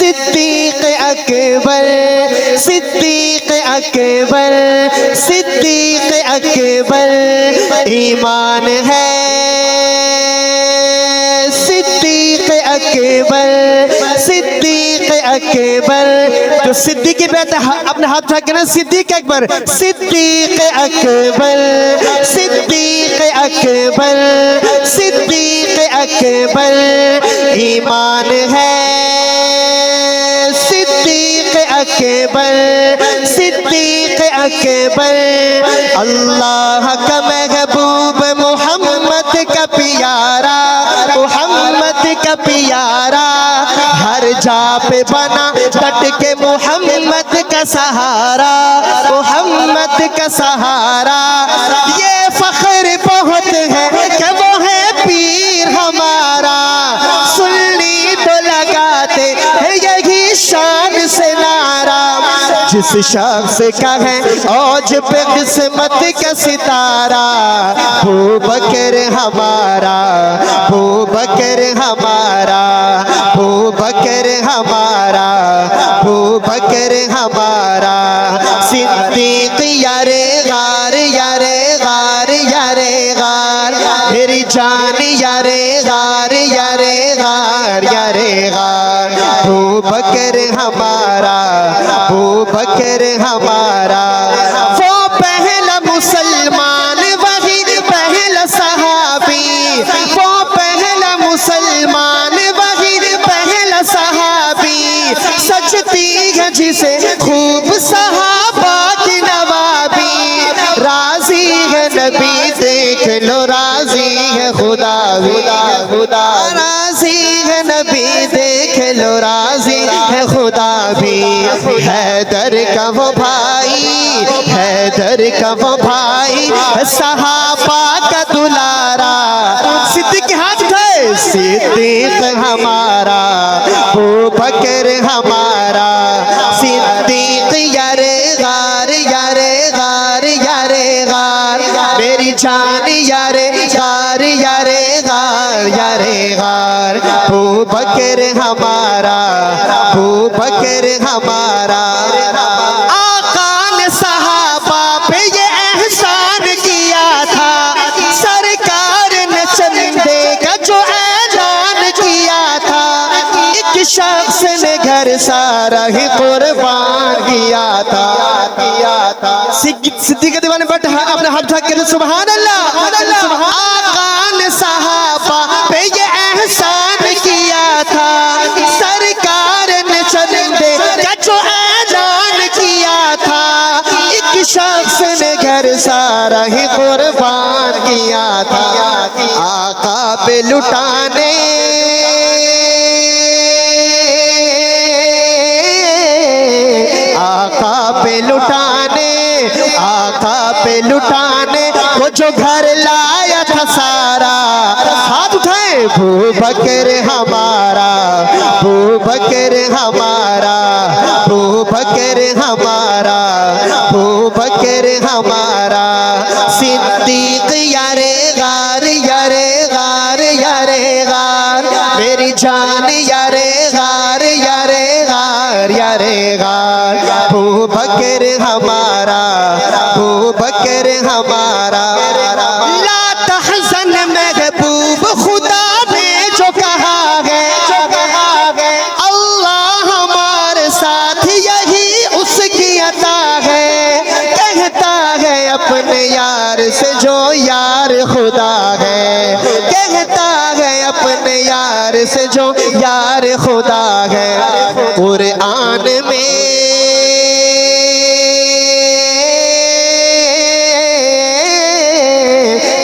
सिद्दीक अकबर, सिद्दीक अकबर, सिद्दीक अकबर ईमान है। सिद्दीक अकबर, सिद्दीक अकबर। तो सिद्दीक की बेटा अपने हाथ उठा के ना, सिद्दीक अकबर, सिद्दीक अकबर, सिद्दीक अकबर, सिद्दीक अकबर ईमान है। सिद्दीक अकबर, सिद्दीक अकबर अल्लाह का महबूब, मोहम्मद का प्यारा, मोहम्मद का प्यारा हर जा पे बना डट के मोहम्मद का सहारा, मोहम्मद का सहारा। ये फख्र बहुत है कि वो है पीर हमारा, सुन्नी तो लगाते हैं यही शान से नारा। जिस शख्स का है औज पे किस्मत का सितारा, अबू बकर हमारा, अबू बकर हमारा, अबू बकर हमारा, अबू बकर हमारा। सिद्दीक यारे गार, यारे गार, यारे गार मेरी जान, यारे गार, यारे गार, यारे गार। अबू बकर हमारा, अबू बकर हमारा। वो पहला मुसलमान, वही पहला सहाबी, वो पहला मुसलमान, वही पहला सहाबी। सजती है जिसे खूब सहाबा की नवाबी, राजी है नबी देख लो, राजी है खुदा, खुदा खुदा राजी है नबी देख लो, राजी है खुदा भी। हैदर का वो भाई, हैदर का वो भाई, सहाबा का दुलारा। सिद्दीक के हाथ उठाए, सिद्दीक हमारा, अबू बकर हमारा। सिद्दीक यारे गार, यारे गार, यारे गार मेरी जान, यारे गार, यारे गार, यारे गार। अबू बकर हमारा, अबू बकर हमारा। आका ने सहाबा पे ये एहसान किया था, सरकार ने चंदे का जो ऐलान किया था। एक शख्स ने घर सारा ही कुर्बान किया था, किया था। सिद्दीक के दीवाने बट अपने हाथ उठा के सुभान अल्लाह, आका ने सहाबा पे ये एहसान किया था, सरकार ने चंदे का जो ऐलान किया था। एक शख्स ने घर सारा ही कुर्बान किया था, आका पे लुटाने, आका पे लुटाने, आका पे लुटाने वो जो घर लाया था सारा। हाथ उठाए, अबू बकर हमारा, अबू बकर हमारा, अबू बकर हमारा, अबू बकर हमारा। सिद्दीक यारे गार, यारे गार, यारे गार मेरी जान, यारे गार, यारे गार, यारे गार। अबू बकर हमारा, अबू बकर हमारा। ला तहज़न महबूब खुदा ने जो कहा है, जो कहा है अल्लाह हमारे साथ यही उसकी अता है। कहता है अपने यार से जो यार खुदा है, कहता है अपने यार से जो यार खुदा है। कुरान में,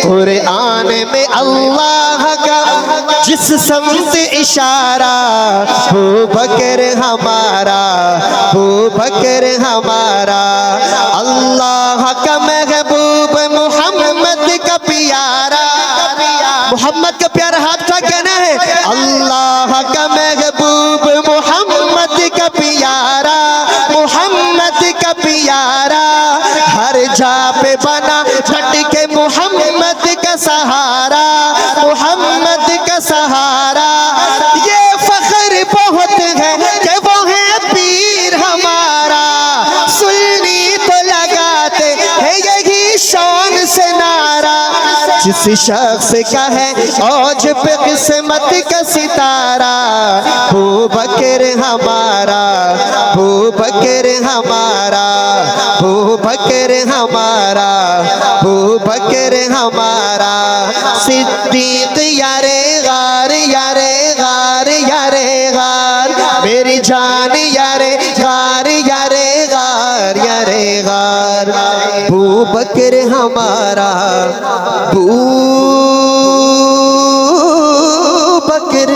कुरान में अल्लाह का जिस समत इशारा, अबू बकर हमारा, अबू बकर हमारा। अल्लाह का महबूब, मोहम्मद का प्यारा, मोहम्मद का प्यारा हाथ का कहना है, अल्लाह का महबूब, मोहम्मद का प्यारा, मोहम्मद का प्यारा हर जा पे बना डट के मोहम्मद का सहारा, मोहम्मद का सहारा। ये फख्र बहुत है कि वो जिस शख्स का है औज पे किस्मत का सितारा, अबू बकर हमारा, अबू बकर हमारा, अबू बकर हमारा, अबू बकर हमारा। सिद्दीक यारे गार, यारे गार, यारे गार, मेरी जान यारे गार, यारे गार, यारे गार। अबू बकर हमारा, अबू बकर